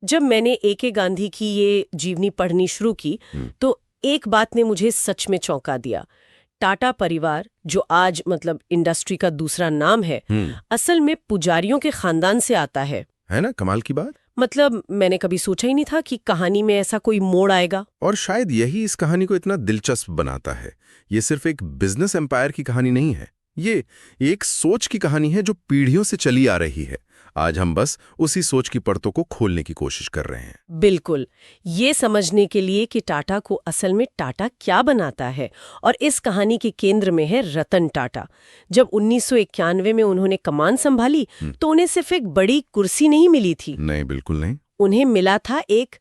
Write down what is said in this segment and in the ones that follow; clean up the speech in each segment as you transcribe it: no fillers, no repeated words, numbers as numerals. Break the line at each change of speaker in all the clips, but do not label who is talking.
जब मैंने ए.के. गांधी की ये जीवनी पढ़नी शुरू की तो एक बात ने मुझे सच में चौंका दिया। टाटा परिवार, जो आज मतलब इंडस्ट्री का दूसरा नाम है, असल में पुजारियों के खानदान से आता है
ना? कमाल की बात।
मतलब मैंने कभी सोचा ही नहीं था कि कहानी में ऐसा कोई मोड़ आएगा।
और शायद यही इस कहानी को इतना दिलचस्प बनाता है। ये सिर्फ एक बिजनेस एम्पायर की कहानी नहीं है, ये एक सोच की कहानी है जो पीढ़ियों से चली आ रही है। आज हम बस उसी सोच की परतों को खोलने की कोशिश कर रहे हैं।
बिल्कुल, ये समझने के लिए कि टाटा को असल में टाटा क्या बनाता है। और इस कहानी के केंद्र में है रतन टाटा। जब 1991 में उन्होंने कमान संभाली तो उन्हें सिर्फ एक बड़ी कुर्सी नहीं मिली थी।
नहीं, बिल्कुल नहीं।
उन्हें मिला था एक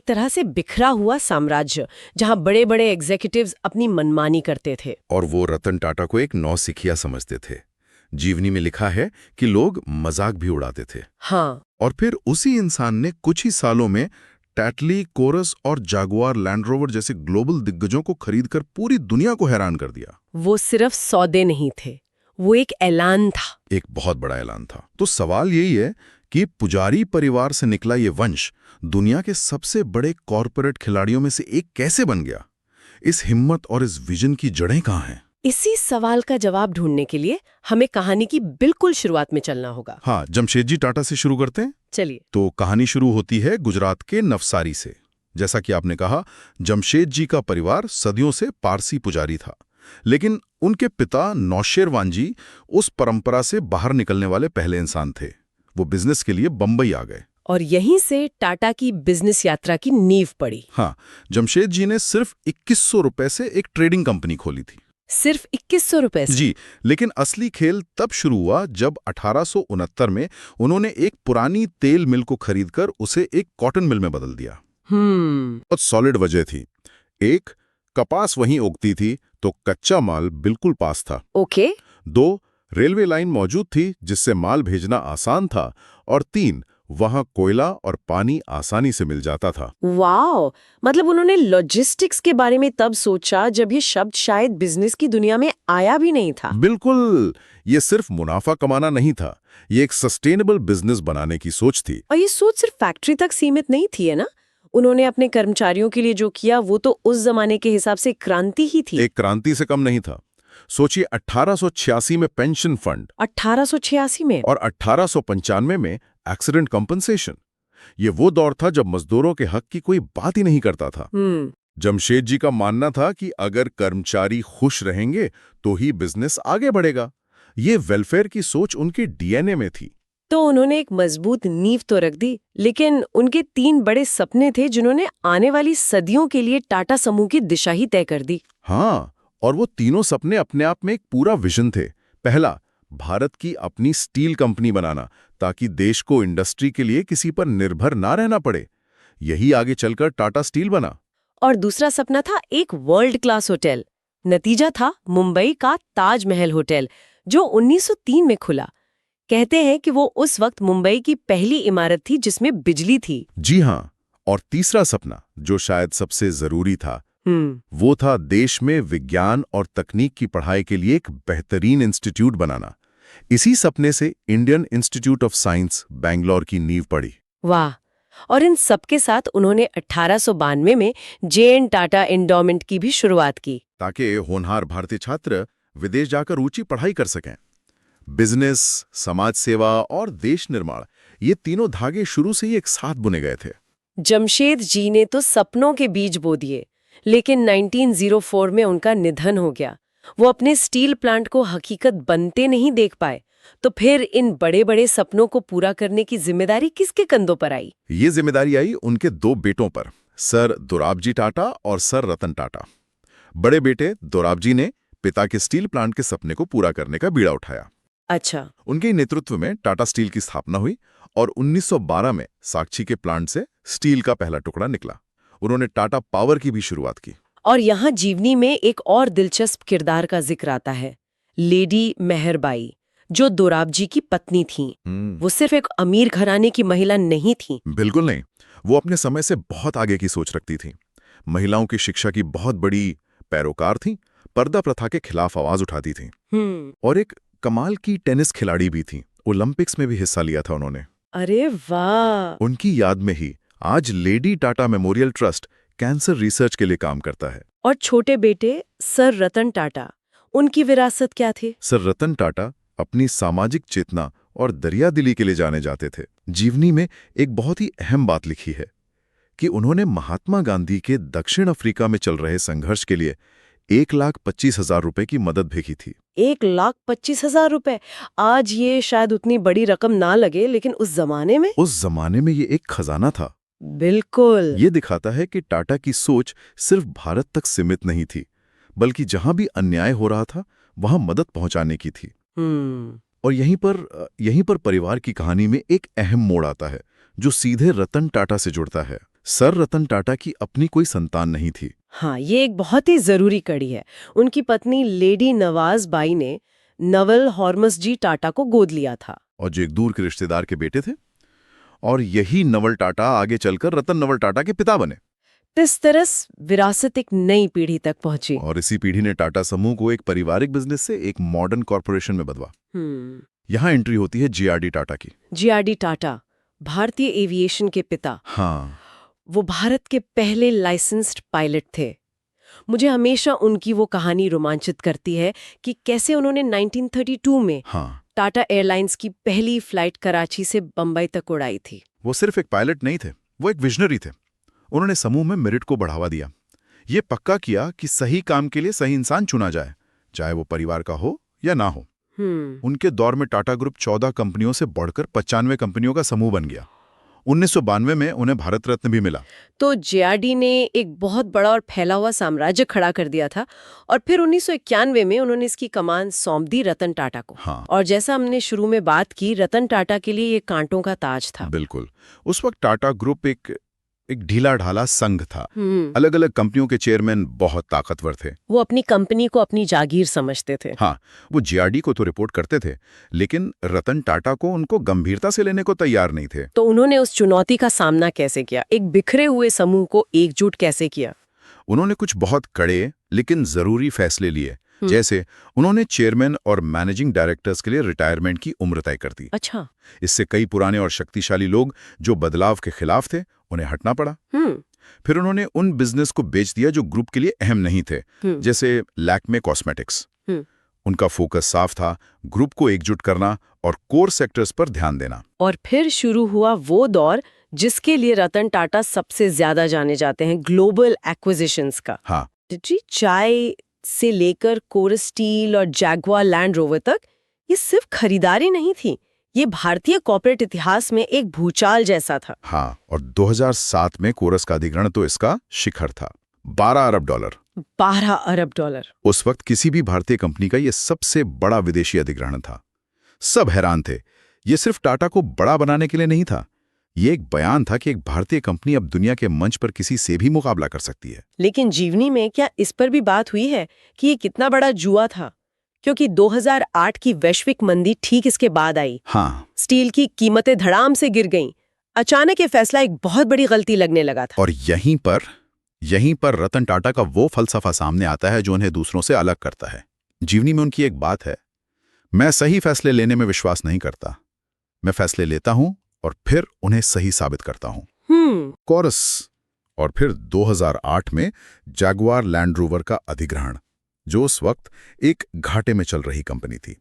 तरह से बिखरा हुआ साम्राज्य, जहां बड़े बड़े एग्जीक्यूटिव्स अपनी मनमानी करते थे।
और वो रतन टाटा को एक नौसिखिया समझते थे। जीवनी में लिखा है कि लोग मजाक भी उड़ाते थे।
हाँ।
और फिर उसी इंसान ने कुछ ही सालों में टैटली, कोरस और जागुआर लैंड रोवर जैसे ग्लोबल दिग्गजों को खरीदकर पूरी दुनिया को हैरान कर दिया।
वो सिर्फ सौदे नहीं थे, वो एक ऐलान था।
एक बहुत बड़ा ऐलान था। तो सवाल यही है कि पुजारी परिवार से निकला ये वंश दुनिया के सबसे बड़े कॉरपोरेट खिलाड़ियों में से एक कैसे बन गया? इस हिम्मत और इस विजन की जड़ें कहाँ हैं?
इसी सवाल का जवाब ढूंढने के लिए हमें कहानी की बिल्कुल शुरुआत में चलना होगा।
हाँ, जमशेदजी टाटा से शुरू करते हैं।
चलिए।
तो कहानी शुरू होती है गुजरात के नवसारी से। जैसा कि आपने कहा, जमशेदजी का परिवार सदियों से पारसी पुजारी था, लेकिन उनके पिता नौशेरवान जी उस परंपरा से बाहर निकलने वाले पहले इंसान थे। वो बिजनेस के लिए बंबई आ गए
और यहीं से टाटा की बिजनेस यात्रा की नींव पड़ी।
हाँ, जमशेदजी ने सिर्फ 2100 रुपए से एक ट्रेडिंग कंपनी खोली थी।
सिर्फ 2100 रुपए से?
जी, लेकिन असली खेल तब शुरू हुआ जब 1869 में उन्होंने एक पुरानी तेल मिल को खरीदकर उसे एक कॉटन मिल में बदल दिया। बहुत सॉलिड वजह थी। एक, कपास वहीं उगती थी तो कच्चा माल बिल्कुल पास था।
ओके।
2, रेलवे लाइन मौजूद थी जिससे माल भेजना आसान था। और 3, वहां कोयला और पानी आसानी से मिल जाता था।
वाओ, मतलब उन्होंने लॉजिस्टिक्स के बारे में तब सोचा जब ये शब्द शायद बिजनेस की दुनिया में आया भी नहीं था।
बिल्कुल, ये सिर्फ मुनाफा कमाना नहीं था, ये एक सस्टेनेबल बिजनेस बनाने की सोच थी।
और ये सोच सिर्फ फैक्ट्री तक सीमित नहीं थी, है ना? उन्होंने अपने कर्मचारियों के लिए जो किया वो तो उस जमाने के हिसाब से क्रांति ही थी।
एक क्रांति से कम नहीं था। सोचिए, 1886 में पेंशन फंड,
1886 में,
और 1895 में एक्सीडेंट कंपनसेशन। ये वो दौर था जब मजदूरों के हक की कोई बात ही नहीं करता था। जमशेदजी का मानना था कि अगर कर्मचारी खुश रहेंगे तो ही बिजनेस आगे बढ़ेगा। ये वेलफेयर की सोच उनके डीएनए में थी।
तो उन्होंने एक मजबूत नींव तो रख दी, लेकिन उनके 3 बड़े सपने थे जिन्होंने आने वाली सदियों के लिए टाटा समूह की दिशा ही तय कर दी।
हाँ, और वो तीनों सपने अपने आप में एक पूरा विजन थे। पहला, भारत की अपनी स्टील कंपनी बनाना ताकि देश को इंडस्ट्री के लिए किसी पर निर्भर ना रहना पड़े। यही आगे चलकर टाटा स्टील बना।
और दूसरा सपना था एक वर्ल्ड क्लास होटल। नतीजा था मुंबई का ताजमहल होटल, जो 1903 में खुला। कहते हैं कि वो उस वक्त मुंबई की पहली इमारत थी जिसमें बिजली थी।
जी हाँ, और तीसरा सपना, जो शायद सबसे जरूरी था, वो था देश में विज्ञान और तकनीक की पढ़ाई के लिए एक बेहतरीन इंस्टीट्यूट बनाना। इसी सपने से Indian institute of science Bangalore की नींव पड़ी।
वाह! और इन सबके साथ उन्होंने 1892 में जे.एन. टाटा एंडोमेंट की भी शुरुआत की,
ताकि होनहार भारतीय छात्र विदेश जाकर ऊंची पढ़ाई कर सकें। बिजनेस, समाज सेवा और देश निर्माण, ये तीनों धागे शुरू से ही एक साथ बुने गए थे।
जमशेद जी ने तो सपनों के बीज बो दिए, लेकिन 1904 में उनका निधन हो गया। वो अपने स्टील प्लांट को हकीकत बनते नहीं देख पाए। तो फिर इन बड़े बड़े सपनों को पूरा करने की जिम्मेदारी किसके कंधों पर आई?
ये जिम्मेदारी आई उनके 2 बेटों पर, सर दोराबजी टाटा और सर रतन टाटा। बड़े बेटे दोराबजी ने पिता के स्टील प्लांट के सपने को पूरा करने का बीड़ा उठाया।
अच्छा।
उनके नेतृत्व में टाटा स्टील की स्थापना हुई और 1912 में साक्षी के प्लांट से स्टील का पहला टुकड़ा निकला। उन्होंने टाटा पावर की भी शुरुआत की।
और यहाँ जीवनी में एक और दिलचस्प किरदार का जिक्र आता है, लेडी मेहरबाई, जो दोराबजी की पत्नी थीं। वो सिर्फ एक अमीर घराने की महिला नहीं थीं।
बिल्कुल नहीं, वो अपने समय से बहुत आगे की सोच रखती थीं। महिलाओं की शिक्षा की बहुत बड़ी पैरोकार थीं, पर्दा प्रथा के खिलाफ आवाज उठाती थीं। और एक कमाल की टेनिस खिलाड़ी भी थीं। ओलंपिक्स में भी हिस्सा लिया था उन्होंने।
अरे वाह!
उनकी याद में ही आज lady Tata memorial trust cancer research के लिए काम करता है।
और छोटे बेटे सर रतन टाटा, उनकी विरासत क्या थी?
सर रतन टाटा अपनी सामाजिक चेतना और दरियादिली के लिए जाने जाते थे। जीवनी में एक बहुत ही अहम बात लिखी है कि उन्होंने महात्मा गांधी के दक्षिण अफ्रीका में चल रहे संघर्ष के लिए 1,25,000 रुपए की मदद भेजी थी।
1,25,000 रुपए? आज ये शायद उतनी बड़ी रकम ना लगे, लेकिन उस जमाने में
ये एक खजाना था।
बिल्कुल।
ये दिखाता है कि टाटा की सोच सिर्फ भारत तक सीमित नहीं थी, बल्कि जहां भी अन्याय हो रहा था वहां मदद पहुंचाने की थी। और यहीं पर परिवार की कहानी में एक अहम मोड़ आता है जो सीधे रतन टाटा से जुड़ता है। सर रतन टाटा की अपनी कोई संतान नहीं थी।
हाँ, ये एक बहुत ही जरूरी कड़ी है। उनकी पत्नी लेडी नवाज बाई ने नवल हॉर्मस जी टाटा को गोद लिया था,
और जो एक दूर के रिश्तेदार के बेटे थे। और यही नवल टाटा आगे चलकर रतन नवल टाटा के पिता बने।
इस तरह विरासत एक नई पीढ़ी तक पहुंची।
और इसी पीढ़ी ने टाटा समूह को एक पारिवारिक बिजनेस से एक मॉडर्न कॉर्पोरेशन में बदला। यहाँ एंट्री होती है जीआरडी टाटा की।
जीआरडी टाटा, भारतीय एविएशन के पिता।
हाँ,
वो भारत के पहले लाइसेंस्ड पायलट थे। मुझे हमेशा उनकी वो कहानी रोमांचित करती है कि कैसे उन्होंने 1932 में टाटा एयरलाइंस की पहली फ्लाइट कराची से बंबई तक उड़ाई थी।
वो सिर्फ एक पायलट नहीं थे, वो एक विजनरी थे। उन्होंने समूह में मेरिट को बढ़ावा दिया, ये पक्का किया कि सही काम के लिए सही इंसान चुना जाए, चाहे वो परिवार का हो या ना हो। उनके दौर में टाटा ग्रुप 14 कंपनियों से बढ़कर 95 कंपनियों का समूह बन गया। 1992 में उन्हें भारत रत्न भी मिला।
तो जेआरडी ने एक बहुत बड़ा और फैला हुआ साम्राज्य खड़ा कर दिया था, और फिर 1991 में उन्होंने इसकी कमान सौंप दी रतन टाटा को। और जैसा हमने शुरू में बात की, रतन टाटा के लिए ये कांटों का ताज था।
बिल्कुल। उस वक्त टाटा ग्रुप एक ढीला ढाला संघ था। अलग अलग कंपनियों के चेयरमैन बहुत ताकतवर थे।
वो अपनी कंपनी को अपनी जागीर समझते थे।
हाँ, वो जीआरडी को तो रिपोर्ट करते थे, लेकिन रतन टाटा को उनको गंभीरता से लेने को तैयार नहीं थे।
तो उन्होंने उस चुनौती का सामना कैसे किया? एक बिखरे हुए समूह को एकजुट कैसे किया?
उन्होंने कुछ बहुत कड़े लेकिन जरूरी फैसले लिए। जैसे उन्होंने चेयरमैन और मैनेजिंग डायरेक्टर्स के लिए रिटायरमेंट की उम्र तय कर दी।
अच्छा।
इससे कई पुराने और शक्तिशाली लोग जो बदलाव के खिलाफ थे, उन्हें हटना पड़ा। फिर उन्होंने उन बिजनेस को बेच दिया जो ग्रुप के लिए अहम नहीं थे, जैसे लैक्मे कॉस्मेटिक्स। उनका फोकस साफ था, ग्रुप को एकजुट करना और कोर सेक्टर्स पर ध्यान देना।
और फिर शुरू हुआ वो दौर जिसके लिए रतन टाटा सबसे ज्यादा जाने जाते हैं, ग्लोबल एक्विजिशंस का।
हाँ,
चाय से लेकर कोरस स्टील और जैगुआर लैंड रोवर तक, ये सिर्फ खरीदारी नहीं थी, ये भारतीय कॉर्पोरेट इतिहास में एक भूचाल जैसा था।
हाँ, और 2007 में कोरस का अधिग्रहण तो इसका शिखर था। $12 अरब।
12 अरब डॉलर।
उस वक्त किसी भी भारतीय कंपनी का ये सबसे बड़ा विदेशी अधिग्रहण था। सब हैरान थे। ये सिर्फ टाटा को बड़ा बनाने के लिए नहीं था, ये एक बयान था कि एक भारतीय कंपनी अब दुनिया के मंच पर किसी से भी मुकाबला कर सकती है।
लेकिन जीवनी में क्या इस पर भी बात हुई है कि ये कितना बड़ा जुआ था? क्योंकि 2008 की वैश्विक मंदी ठीक इसके बाद आई।
हाँ,
स्टील की कीमतें धड़ाम से गिर गईं। अचानक ये फैसला एक बहुत बड़ी गलती लगने लगा था।
और यहीं पर रतन टाटा का वो फलसफा सामने आता है जो उन्हें दूसरों से अलग करता है। जीवनी में उनकी एक बात है, मैं सही फैसले लेने में विश्वास नहीं करता, मैं फैसले लेता हूं और फिर उन्हें सही साबित करता हूं। कोरस और फिर 2008 में जैगुआर लैंड रोवर का अधिग्रहण, जो उस वक्त एक घाटे में चल रही कंपनी थी।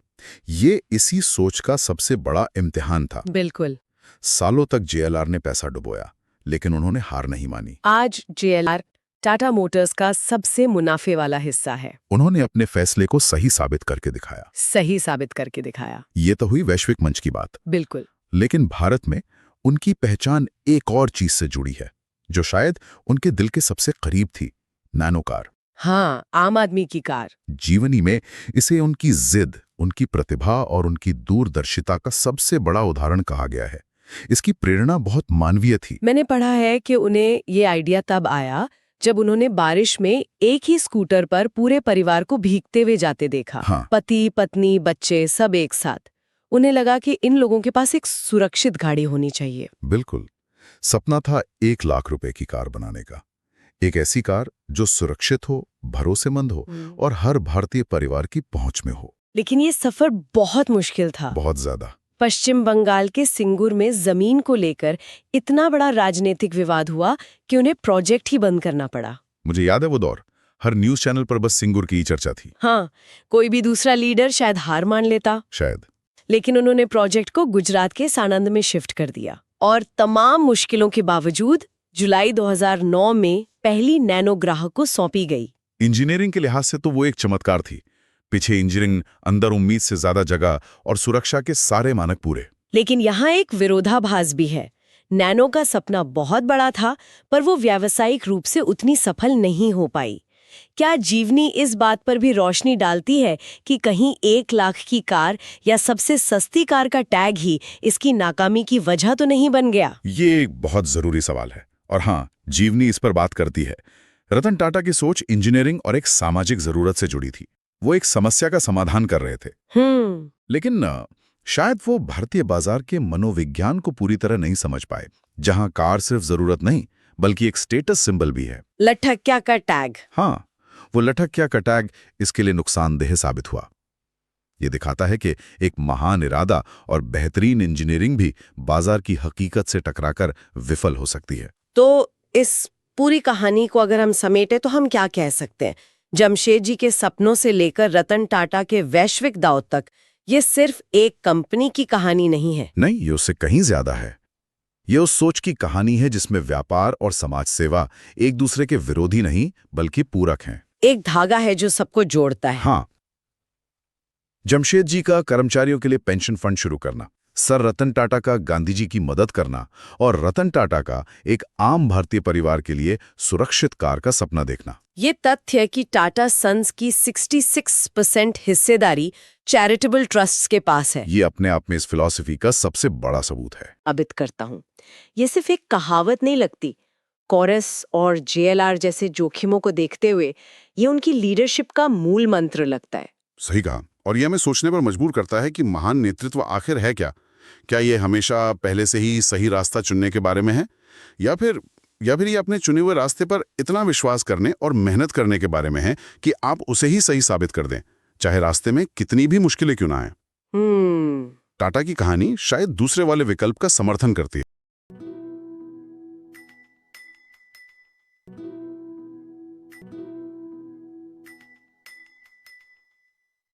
ये इसी सोच का सबसे बड़ा इम्तिहान था।
बिल्कुल।
सालों तक जेएलआर ने पैसा डुबोया, लेकिन उन्होंने हार नहीं मानी।
आज जेएलआर टाटा मोटर्स का सबसे मुनाफे वाला हिस्सा है।
उन्होंने अपने फैसले को सही साबित करके दिखाया। ये तो हुई वैश्विक मंच की बात।
बिल्कुल।
लेकिन भारत में उनकी पहचान एक और चीज से जुड़ी है, जो शायद उनके दिल के सबसे करीब थी, नैनो कार।
हाँ, आम आदमी की कार।
जीवनी में इसे उनकी जिद, उनकी प्रतिभा और उनकी दूरदर्शिता का सबसे बड़ा उदाहरण कहा गया है। इसकी प्रेरणा बहुत मानवीय थी।
मैंने पढ़ा है कि उन्हें ये आइडिया तब आया जब उन्होंने बारिश में एक ही स्कूटर पर पूरे परिवार को भीगते हुए जाते देखा।
हाँ।
पति, पत्नी, बच्चे सब एक साथ। उन्हें लगा कि इन लोगों के पास एक सुरक्षित गाड़ी होनी चाहिए।
बिल्कुल। सपना था 1 लाख रुपए की कार बनाने का। एक ऐसी कार जो सुरक्षित हो, भरोसेमंद हो और हर भारतीय परिवार की पहुंच में हो।
लेकिन ये सफर बहुत मुश्किल था।
बहुत ज्यादा।
पश्चिम बंगाल के सिंगुर में जमीन को लेकर इतना बड़ा राजनीतिक विवाद हुआ कि उन्हें प्रोजेक्ट ही बंद करना पड़ा।
मुझे याद है वो दौर, हर न्यूज चैनल पर बस सिंगुर की ही चर्चा थी।
हाँ, कोई भी दूसरा लीडर शायद हार मान लेता,
शायद।
लेकिन उन्होंने प्रोजेक्ट को गुजरात के सानंद में शिफ्ट कर दिया और तमाम मुश्किलों के बावजूद जुलाई 2009 में पहली नैनो ग्राहक को सौंपी गई।
इंजीनियरिंग के लिहाज से तो वो एक चमत्कार थी। पीछे इंजीनियरिंग, अंदर उम्मीद से ज्यादा जगह और सुरक्षा के सारे मानक पूरे।
लेकिन यहाँ एक विरोधाभास भी है। नैनो का सपना बहुत बड़ा था, पर वो व्यावसायिक रूप से उतनी सफल नहीं हो पाई। क्या जीवनी इस बात पर भी रोशनी डालती है कि कहीं 1 लाख की कार या सबसे सस्ती कार का टैग ही इसकी नाकामी की वजह तो नहीं बन गया?
ये एक बहुत जरूरी सवाल है और हाँ, जीवनी इस पर बात करती है। रतन टाटा की सोच इंजीनियरिंग और एक सामाजिक जरूरत से जुड़ी थी। वो एक समस्या का समाधान कर रहे थे, लेकिन शायद वो भारतीय बाजार के मनोविज्ञान को पूरी तरह नहीं समझ पाए, जहां कार सिर्फ जरूरत नहीं बल्कि एक स्टेटस सिंबल भी है।
लठक्या का टैग।
हाँ, वो लठक्या का टैग इसके लिए नुकसानदेह साबित हुआ। ये दिखाता है कि एक महान इरादा और बेहतरीन इंजीनियरिंग भी बाजार की हकीकत से टकराकर विफल हो सकती है।
तो इस पूरी कहानी को अगर हम समेटे तो हम क्या कह सकते हैं? जमशेदजी के सपनों से लेकर रतन टाटा के वैश्विक दांव तक ये सिर्फ एक कंपनी की कहानी नहीं है।
नहीं, ये उससे कहीं ज्यादा है। ये उस सोच की कहानी है जिसमें व्यापार और समाज सेवा एक दूसरे के विरोधी नहीं बल्कि पूरक हैं।
एक धागा है जो सबको जोड़ता है।
हाँ, जमशेदजी का कर्मचारियों के लिए पेंशन फंड शुरू करना, सर रतन टाटा का गांधी जी की मदद करना और रतन टाटा का एक आम भारतीय परिवार के लिए सुरक्षित कार का सपना देखना।
ये तथ्य कि टाटा सन्स की 66% हिस्सेदारी चैरिटेबल ट्रस्ट्स के पास है,
ये अपने आप में इस फिलॉसफी का सबसे बड़ा सबूत है।
साबित करता हूँ। ये सिर्फ एक कहावत नहीं लगती। कोरस और JLR जैसे जोखिमों को देखते हुए ये उनकी लीडरशिप का मूल मंत्र लगता है।
सही कहा, और यह हमें सोचने पर मजबूर करता है कि महान नेतृत्व आखिर है क्या? क्या ये हमेशा पहले से ही सही रास्ता चुनने के बारे में है, या फिर ये अपने चुने हुए रास्ते पर इतना विश्वास करने और मेहनत करने के बारे में है कि आप उसे ही सही साबित कर दें, चाहे रास्ते में कितनी भी मुश्किलें क्यों ना आए। टाटा की कहानी शायद दूसरे वाले विकल्प का समर्थन करती है।